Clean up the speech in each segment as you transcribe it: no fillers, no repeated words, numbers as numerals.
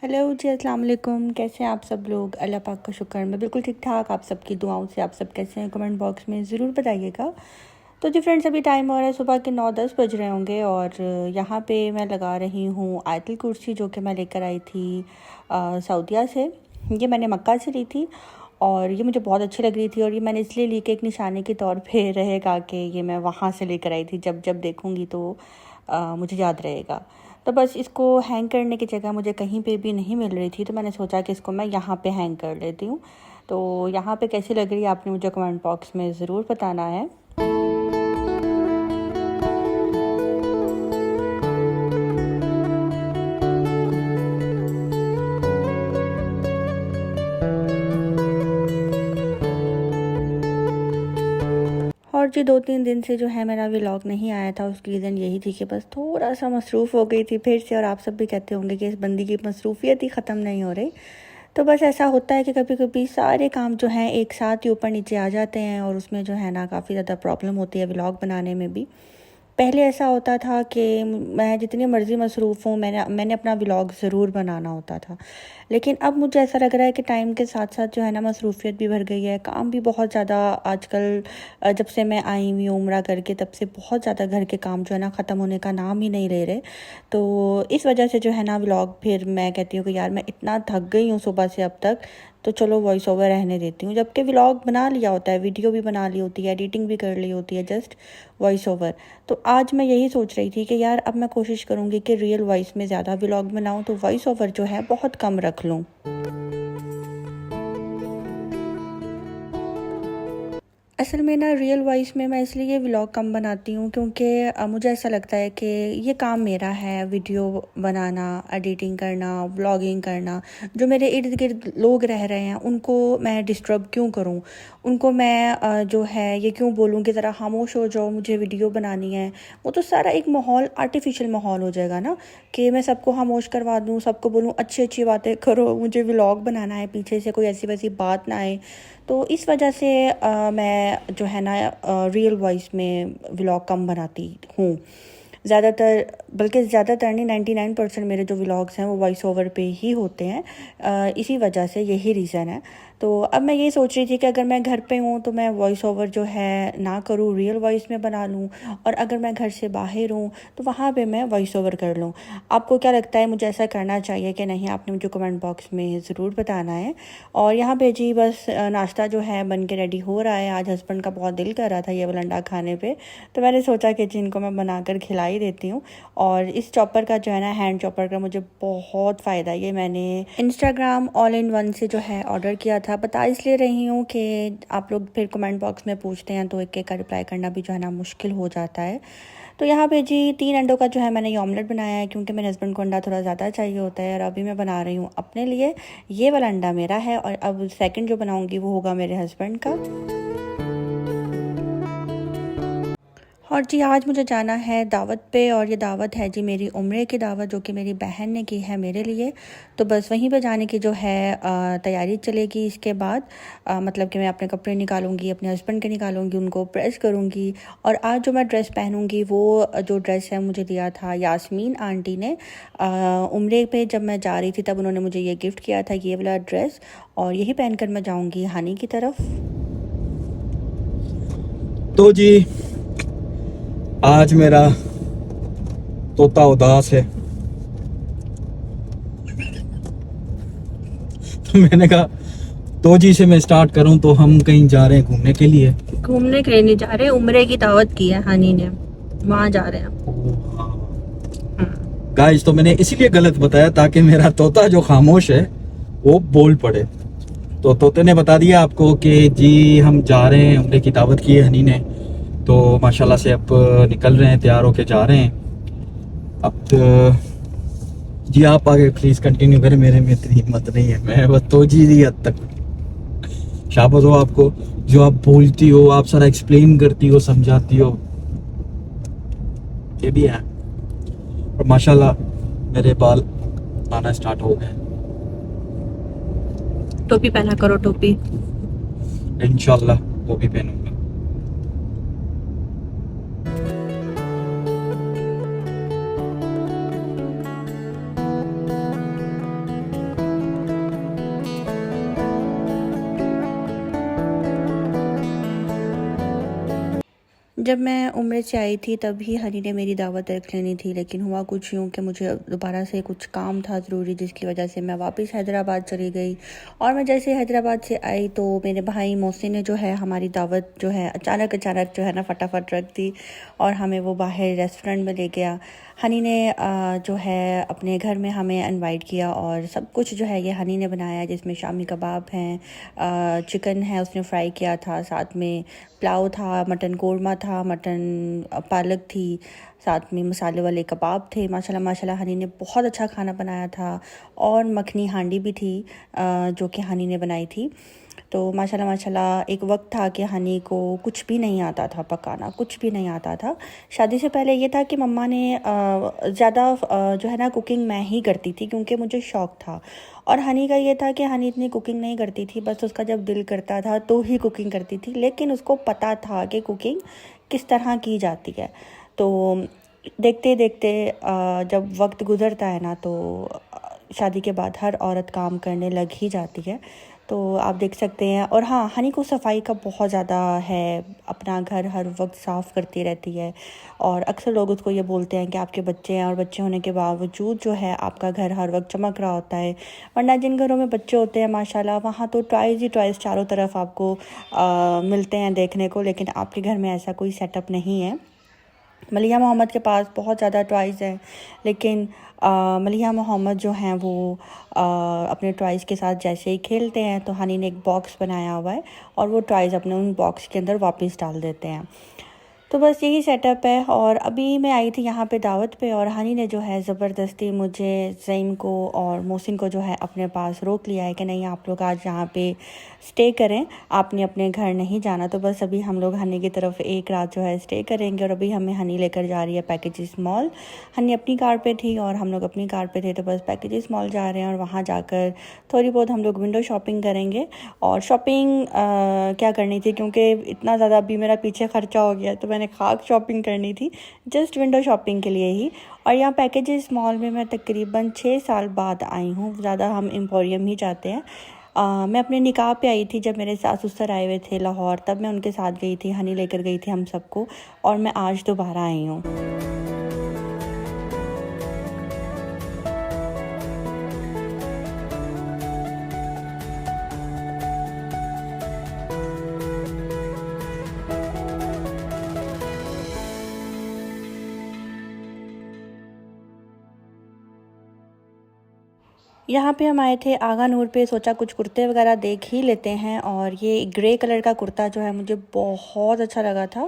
Hello जी, अस्सलाम वालेकुम। कैसे हैं आप सब लोग? अल्लाह पाक का शुक्र, मैं बिल्कुल ठीक ठाक। आप सबकी दुआओं से आप सब कैसे हैं कमेंट बॉक्स में ज़रूर बताइएगा। तो जी फ्रेंड्स, अभी टाइम हो रहा है सुबह के 9-10 बज रहे होंगे और यहाँ पे मैं लगा रही हूँ आयतुल कुर्सी, जो कि मैं लेकर आई थी सऊदीया से। ये मैंने मक्का से ली थी और ये मुझे बहुत अच्छी लग रही थी और ये मैंने इसलिए ली कि एक निशाने के तौर पे रहेगा कि ये मैं वहाँ से लेकर आई थी। जब जब देखूँगी तो मुझे याद रहेगा। तो बस इसको हैंग करने की जगह मुझे कहीं पे भी नहीं मिल रही थी, तो मैंने सोचा कि इसको मैं यहाँ पे हैंग कर लेती हूँ। तो यहाँ पे कैसी लग रही है आपने मुझे कमेंट बॉक्स में ज़रूर बताना है। और जी 2-3 दिन से जो है मेरा व्लॉग नहीं आया था, उसकी रीज़न यही थी कि बस थोड़ा सा मसरूफ़ हो गई थी फिर से। और आप सब भी कहते होंगे कि इस बंदी की मसरूफियत ही ख़त्म नहीं हो रही। तो बस ऐसा होता है कि कभी कभी सारे काम जो हैं एक साथ ही ऊपर नीचे आ जाते हैं और उसमें जो है ना काफ़ी ज़्यादा प्रॉब्लम होती है व्लॉग बनाने में भी। पहले ऐसा होता था कि मैं जितनी मर्ज़ी मसरूफ़ हूँ, मैंने अपना व्लॉग ज़रूर बनाना होता था। लेकिन अब मुझे ऐसा लग रहा है कि टाइम के साथ साथ जो है ना मसरूफ़ियत भी बढ़ गई है, काम भी बहुत ज़्यादा आजकल। जब से मैं आई हुई हूँ उम्रा करके, तब से बहुत ज़्यादा घर के काम जो है ना ख़त्म होने का नाम ही नहीं ले रहे। तो इस वजह से जो है ना व्लॉग, फिर मैं कहती हूँ कि यार मैं इतना थक गई हूँ सुबह से अब तक, तो चलो वॉइस ओवर रहने देती हूँ। जबकि व्लॉग बना लिया होता है, वीडियो भी बना ली होती है, एडिटिंग भी कर ली होती है, जस्ट वॉइस ओवर। तो आज मैं यही सोच रही थी कि यार अब मैं कोशिश करूँगी कि रियल वॉइस में ज़्यादा व्लॉग बनाऊँ, तो वॉइस ओवर जो है बहुत कम रख लूँ। असल में ना रियल वॉइस में मैं इसलिए व्लॉग कम बनाती हूँ क्योंकि मुझे ऐसा लगता है कि ये काम मेरा है, वीडियो बनाना, एडिटिंग करना, व्लॉगिंग करना। जो मेरे इर्द गिर्द लोग रह रहे हैं उनको मैं डिस्टर्ब क्यों करूँ? उनको मैं जो है ये क्यों बोलूँ कि ज़रा खामोश हो जाओ, मुझे वीडियो बनानी है। वो तो सारा एक माहौल, आर्टिफिशियल माहौल हो जाएगा ना, कि मैं सबको खामोश करवा दूँ, सबको बोलूँ अच्छी अच्छी बातें करो, मुझे व्लॉग बनाना है, पीछे से कोई ऐसी वैसी बात ना आए। तो इस वजह से मैं जो है ना रियल वॉइस में व्लॉग कम बनाती हूँ। ज़्यादातर, बल्कि ज़्यादातर नहीं, 99% मेरे जो व्लॉग्स हैं वो वॉइस ओवर पे ही होते हैं। इसी वजह से यही रीज़न है। तो अब मैं ये सोच रही थी कि अगर मैं घर पे हूँ तो मैं वॉइस ओवर जो है ना करूँ, रियल वॉइस में बना लूँ। और अगर मैं घर से बाहर हूँ तो वहाँ पे मैं वॉइस ओवर कर लूँ। आपको क्या लगता है, मुझे ऐसा करना चाहिए कि नहीं? आपने मुझे कमेंट बॉक्स में ज़रूर बताना है। और यहाँ पे जी बस नाश्ता जो है बन के रेडी हो रहा है। आज हस्बैंड का बहुत दिल कर रहा था ये वाला अंडा खाने पे, तो मैंने सोचा कि जिनको मैं बनाकर खिला ही देती हूँ। और इस चॉपर का जो है ना, हैंड चॉपर का, मुझे बहुत फ़ायदा है। ये मैंने इंस्टाग्राम ऑल इन वन से जो है ऑर्डर किया था। बता इसलिए रही हूँ कि आप लोग फिर कमेंट बॉक्स में पूछते हैं तो एक एक का रिप्लाई करना भी जो है ना मुश्किल हो जाता है। तो यहाँ पे जी 3 अंडों का जो है मैंने ये ऑमलेट बनाया है, क्योंकि मेरे हस्बैंड को अंडा थोड़ा ज़्यादा चाहिए होता है। और अभी मैं बना रही हूँ अपने लिए। ये वाला अंडा मेरा है और अब सेकंड जो बनाऊँगी वो होगा मेरे हस्बैंड का। और जी आज मुझे जाना है दावत पे, और ये दावत है जी मेरी उम्रे की दावत, जो कि मेरी बहन ने की है मेरे लिए। तो बस वहीं पे जाने की जो है तैयारी चलेगी। इसके बाद मतलब कि मैं अपने कपड़े निकालूंगी, अपने हस्बैंड के निकालूंगी, उनको प्रेस करूंगी। और आज जो मैं ड्रेस पहनूंगी वो जो ड्रेस है मुझे दिया था यास्मीन आंटी ने उम्रे पे। जब मैं जा रही थी तब उन्होंने मुझे ये गिफ्ट किया था, ये वाला ड्रेस। और यही पहनकर मैं जाऊँगी हानी की तरफ। तो जी आज मेरा तोता उदास है। तो मैंने कहा तो जी से मैं स्टार्ट करूं, तो हम कहीं जा रहे हैं घूमने के लिए। घूमने कहीं नहीं जा रहे, उम्रे की दावत की है हानी ने, वहाँ जा रहे हैं। गाइस, तो मैंने इसीलिए गलत बताया ताकि मेरा तोता जो खामोश है वो बोल पड़े। तो तोते ने बता दिया आपको कि जी हम जा रहे हैं, उम्रे की दावत की है हनी ने। तो माशाल्लाह से अब निकल रहे हैं, तैयार होके जा रहे हैं। अब जी आप आगे प्लीज कंटिन्यू करें, मेरे में इतनी हिम्मत नहीं है, मैं बस तो जी हद तक। शाबाश हो आपको, जो आप बोलती हो, आप सारा एक्सप्लेन करती हो, समझाती हो, ये भी है। और माशाल्लाह मेरे बाल आना स्टार्ट हो गए। टोपी पहना करो, टोपी। इंशाल्लाह वो भी पहनूंगा। जब मैं उम्र से आई थी तभी हनी ने मेरी दावत रख लेनी थी, लेकिन हुआ कुछ यूँ कि मुझे दोबारा से कुछ काम था ज़रूरी, जिसकी वजह से मैं वापस हैदराबाद चली गई। और मैं जैसे हैदराबाद से आई तो मेरे भाई मोहसिन ने जो है हमारी दावत जो है अचानक जो है ना फटाफट रख दी और हमें वो बाहर रेस्टोरेंट में ले गया। हनी ने जो है अपने घर में हमें इनवाइट किया और सब कुछ जो है ये हनी ने बनाया, जिसमें शामी कबाब हैं, चिकन है उसने फ्राई किया था, साथ में पुलाव था, मटन कोरमा था, मटन पालक थी, साथ में मसाले वाले कबाब थे। माशाल्लाह माशाल्लाह हनी ने बहुत अच्छा खाना बनाया था। और मखनी हांडी भी थी जो कि हनी ने बनाई थी। तो माशाल्लाह माशाल्लाह एक वक्त था कि हनी को कुछ भी नहीं आता था पकाना, कुछ भी नहीं आता था। शादी से पहले ये था कि मम्मा ने ज़्यादा जो है ना कुकिंग मैं ही करती थी, क्योंकि मुझे शौक़ था। और हनी का ये था कि हनी इतनी कुकिंग नहीं करती थी, बस उसका जब दिल करता था तो ही कुकिंग करती थी, लेकिन उसको पता था कि कुकिंग किस तरह की जाती है। तो देखते देखते जब वक्त गुज़रता है ना तो शादी के बाद हर औरत काम करने लग ही जाती है, तो आप देख सकते हैं। और हाँ, हनी को सफाई का बहुत ज़्यादा है, अपना घर हर वक्त साफ़ करती रहती है। और अक्सर लोग उसको ये बोलते हैं कि आपके बच्चे हैं और बच्चे होने के बावजूद जो है आपका घर हर वक्त चमक रहा होता है। वरना जिन घरों में बच्चे होते हैं माशाल्लाह वहाँ तो टॉयज़ ही टॉयज़ चारों तरफ आपको मिलते हैं देखने को, लेकिन आपके घर में ऐसा कोई सेटअप नहीं है। मलिहा मोहम्मद के पास बहुत ज़्यादा टॉयज़ हैं, लेकिन मलिहा मोहम्मद जो हैं वो अपने टॉयज़ के साथ जैसे ही खेलते हैं तो हनी ने एक बॉक्स बनाया हुआ है और वो टॉयज़ अपने उन बॉक्स के अंदर वापस डाल देते हैं। तो बस यही सेटअप है। और अभी मैं आई थी यहाँ पे दावत पे और हनी ने जो है ज़बरदस्ती मुझे, ज़ईम को और मोहसिन को जो है अपने पास रोक लिया है कि नहीं आप लोग आज यहाँ पे स्टे करें, आपने अपने घर नहीं जाना। तो बस अभी हम लोग हनी की तरफ एक रात जो है स्टे करेंगे और अभी हमें हनी लेकर जा रही है पैकेजेस मॉल। हनी अपनी कार पे थी और हम लोग अपनी कार पे थे, तो बस पैकेजेस मॉल जा रहे हैं और वहाँ जाकर थोड़ी बहुत हम लोग विंडो शॉपिंग करेंगे। और शॉपिंग क्या करनी थी, क्योंकि इतना ज़्यादा अभी मेरा पीछे खर्चा हो गया तो मैंने खाक शॉपिंग करनी थी जस्ट विंडो शॉपिंग के लिए ही। और यहाँ पैकेजेस मॉल में मैं तकरीबन 6 साल बाद आई हूँ, ज़्यादा हम एम्पोरियम ही जाते हैं। मैं अपने निकाह पे आई थी जब मेरे सास ससुर आए हुए थे लाहौर, तब मैं उनके साथ गई थी, हनी लेकर गई थी हम सबको, और मैं आज दोबारा आई हूँ। यहाँ पे हम आए थे आगा नूर पे, सोचा कुछ कुर्ते वगैरह देख ही लेते हैं। और ये ग्रे कलर का कुर्ता जो है मुझे बहुत अच्छा लगा था।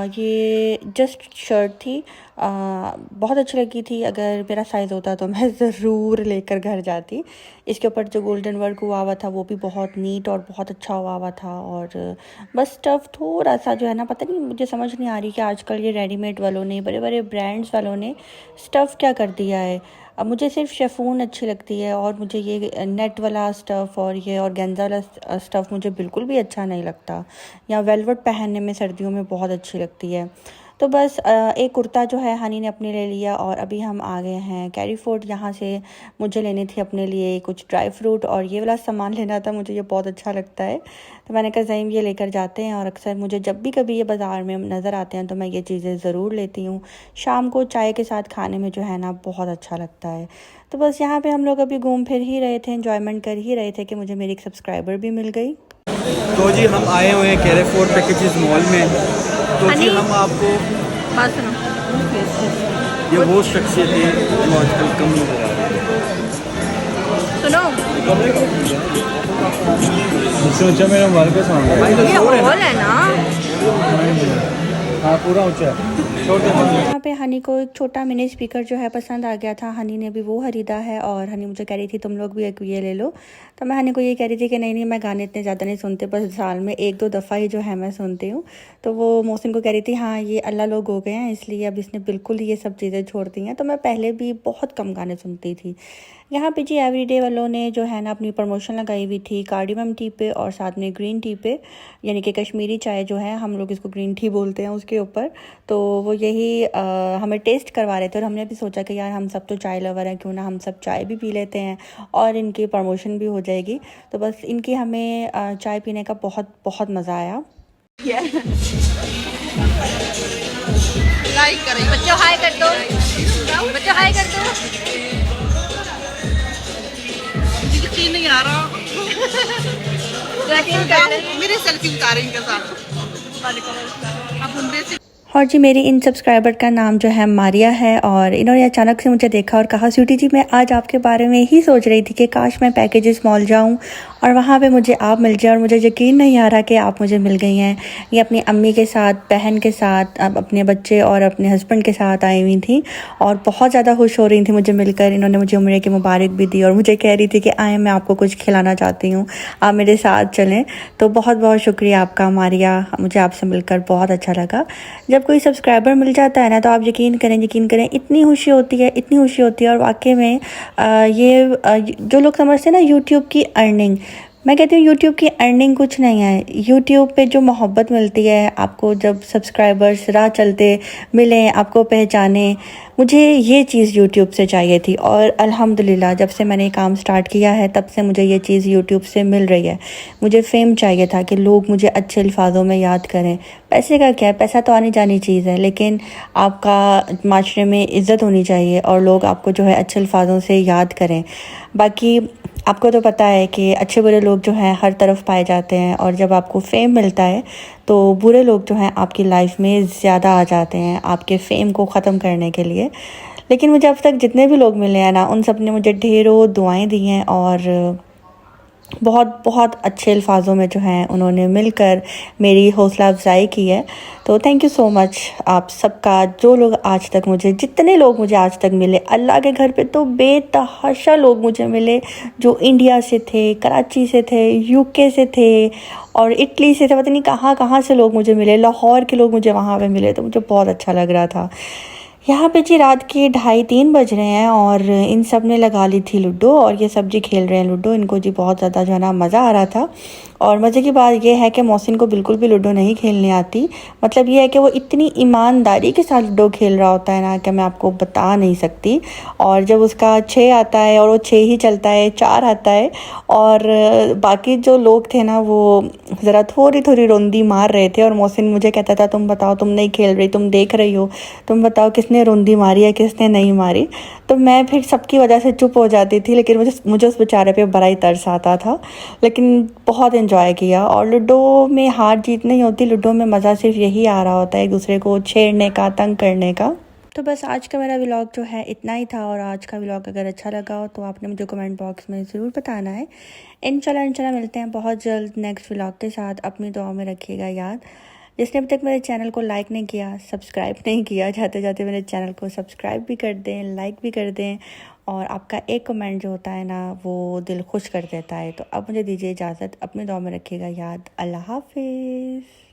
ये जस्ट शर्ट थी, बहुत अच्छी लगी थी। अगर मेरा साइज़ होता तो मैं ज़रूर लेकर घर जाती। इसके ऊपर जो गोल्डन वर्क हुआ था वो भी बहुत नीट और बहुत अच्छा हुआ था। और बस स्टफ़ थोड़ा सा जो है ना, पता नहीं मुझे समझ नहीं आ रही कि आजकल ये रेडीमेड वालों ने, बड़े बड़े ब्रांड्स वालों ने स्टफ़ क्या कर दिया है। अब मुझे सिर्फ शिफॉन अच्छी लगती है और मुझे ये नेट वाला स्टफ़ और ये ऑर्गेन्जा वाला स्टफ़ मुझे बिल्कुल भी अच्छा नहीं लगता। या वेलवेट पहनने में सर्दियों में बहुत अच्छी लगती है। तो बस एक कुर्ता जो है हनी ने अपने ले लिया और अभी हम आ गए हैं कैरी फोर्ट। यहाँ से मुझे लेनी थी अपने लिए कुछ ड्राई फ्रूट और ये वाला सामान लेना था, मुझे ये बहुत अच्छा लगता है। तो मैंने कहा ज़ईम ये लेकर जाते हैं। और अक्सर मुझे जब भी कभी ये बाज़ार में नज़र आते हैं तो मैं ये चीज़ें ज़रूर लेती हूँ। शाम को चाय के साथ खाने में जो है ना बहुत अच्छा लगता है। तो बस यहाँ पे हम लोग अभी घूम फिर ही रहे थे, एंजॉयमेंट कर ही रहे थे कि मुझे मेरी एक सब्सक्राइबर भी मिल गई। तो जी हम आए हुए हैं कैरी फोर्ट पैकेजेस मॉल में। तो जी हम आपको बात सुनो, ये वो शख्सियत है जो आजकल कम नजर आ रही है। सुनो इससे ऊंचा मेरा मोबाइल पे साउंड है। ये हॉल है ना, हाँ पूरा ऊंचा है। यहाँ पे हनी को एक छोटा मिनी स्पीकर जो है पसंद आ गया था, हनी ने भी वो खरीदा है। और हनी मुझे कह रही थी तुम लोग भी एक ये ले लो। तो मैं हनी को ये कह रही थी कि नहीं मैं गाने इतने ज़्यादा नहीं सुनते, बस साल में 1-2 दफ़ा ही जो है मैं सुनती हूँ। तो वो मोहसिन को कह रही थी हाँ ये अल्लाह लोग हो गए हैं इसलिए अब इसने बिल्कुल ये सब चीज़ें छोड़ दी हैं। तो मैं पहले भी बहुत कम गाने सुनती थी। यहाँ पे जी एवरीडे वालों ने जो है ना अपनी प्रमोशन लगाई हुई थी कार्डिमम टी पे और साथ में ग्रीन टी पे, यानी कि कश्मीरी चाय जो है हम लोग इसको ग्रीन टी बोलते हैं उसके ऊपर। तो वो यही हमें टेस्ट करवा रहे थे और हमने भी सोचा कि यार हम सब तो चाय लवर हैं, क्यों ना हम सब चाय भी पी लेते हैं और इनकी प्रमोशन भी हो जाएगी। तो बस इनकी हमें चाय पीने का बहुत बहुत मज़ा आया। लाइक करें। बच्चों हाय कर दो, बच्चों हाय कर दो। यकीन नहीं आ रहा। मेरी सेल्फी उतारें इनके साथ। अब उनमें से और जी मेरी इन सब्सक्राइबर का नाम जो है मारिया है और इन्होंने अचानक से मुझे देखा और कहा स्वीटी जी मैं आज आपके बारे में ही सोच रही थी कि काश मैं पैकेजेस मॉल जाऊं और वहाँ पे मुझे आप मिल जाए और मुझे यकीन नहीं आ रहा कि आप मुझे मिल गई हैं। ये अपनी अम्मी के साथ, बहन के साथ, अब अपने बच्चे और अपने हस्बैंड के साथ आई हुई थी और बहुत ज़्यादा खुश हो रही थी मुझे मिलकर। इन्होंने मुझे उम्र की मुबारक भी दी और मुझे कह रही थी कि आए मैं आपको कुछ खिलाना चाहती हूँ, आप मेरे साथ चलें। तो बहुत बहुत शुक्रिया आपका मारिया, मुझे आपसे मिलकर बहुत अच्छा लगा। जब कोई सब्सक्राइबर मिल जाता है ना तो आप यकीन करें इतनी खुशी होती है, इतनी खुशी होती है। और वाकई में जो लोग समझते हैं ना यूट्यूब की अर्निंग, मैं कहती हूँ यूट्यूब की अर्निंग कुछ नहीं है। यूट्यूब पे जो मोहब्बत मिलती है आपको, जब सब्सक्राइबर्स राह चलते मिलें, आपको पहचाने, मुझे ये चीज़ यूट्यूब से चाहिए थी। और अल्हम्दुलिल्लाह जब से मैंने काम स्टार्ट किया है तब से मुझे ये चीज़ यूट्यूब से मिल रही है। मुझे फेम चाहिए था कि लोग मुझे अच्छे अल्फाजों में याद करें। पैसे का क्या है, पैसा तो आनी जानी चीज़ है, लेकिन आपका माशरे में इज़्ज़त होनी चाहिए और लोग आपको जो है अच्छे अल्फाजों से याद करें। बाकी आपको तो पता है कि अच्छे बुरे लोग जो हैं हर तरफ पाए जाते हैं और जब आपको फेम मिलता है तो बुरे लोग जो हैं आपकी लाइफ में ज़्यादा आ जाते हैं आपके फेम को ख़त्म करने के लिए। लेकिन मुझे अब तक जितने भी लोग मिले हैं ना उन सब ने मुझे ढेरों दुआएं दी हैं और बहुत बहुत अच्छे अल्फाजों में जो हैं उन्होंने मिलकर मेरी हौसला अफजाई की है। तो थैंक यू सो मच आप सबका, जो लोग आज तक मुझे, जितने लोग मुझे आज तक मिले, अल्लाह के घर पे तो बेतहाशा लोग मुझे मिले जो इंडिया से थे, कराची से थे, यूके से थे और इटली से थे, पता नहीं कहाँ कहाँ से लोग मुझे मिले, लाहौर के लोग मुझे वहाँ पे मिले। तो मुझे बहुत अच्छा लग रहा था। यहाँ पे जी रात के 2:30-3 बज रहे हैं और इन सब ने लगा ली थी लूडो और ये सब जी खेल रहे हैं लूडो। इनको जी बहुत ज़्यादा जो है ना मज़ा आ रहा था। और मज़े की बात ये है कि मोहसिन को बिल्कुल भी लूडो नहीं खेलने आती। मतलब ये है कि वो इतनी ईमानदारी के साथ लूडो खेल रहा होता है ना कि मैं आपको बता नहीं सकती। और जब उसका 6 आता है और वो 6 ही चलता है, 4 आता है और बाकी जो लोग थे ना वो ज़रा थोड़ी थोड़ी रोंदी मार रहे थे और मोहसिन मुझे कहता था तुम बताओ, तुम नहीं खेल रही, तुम देख रही हो, तुम बताओ किसने रोंदी मारी है, किसने नहीं मारी। तो मैं फिर सबकी वजह से चुप हो जाती थी, लेकिन मुझे उस बेचारे पे बड़ा ही तरस आता था। लेकिन बहुत एंजॉय किया और लूडो में हार जीत नहीं होती, लूडो में मज़ा सिर्फ यही आ रहा होता है एक दूसरे को छेड़ने का, तंग करने का। तो बस आज का मेरा व्लॉग जो है इतना ही था और आज का व्लॉग अगर अच्छा लगा हो तो आपने मुझे कमेंट बॉक्स में ज़रूर बताना है। इंशाल्लाह मिलते हैं बहुत जल्द नेक्स्ट व्लॉग के साथ। अपनी दुआ में रखिएगा याद। जिसने अभी तक मेरे चैनल को लाइक नहीं किया, सब्सक्राइब नहीं किया, जाते जाते मेरे चैनल को सब्सक्राइब भी कर दें, लाइक भी कर दें। और आपका एक कमेंट जो होता है ना वो दिल खुश कर देता है। तो अब मुझे दीजिए इजाज़त, अपनी दुआ में रखिएगा याद। अल्लाह हाफिज़।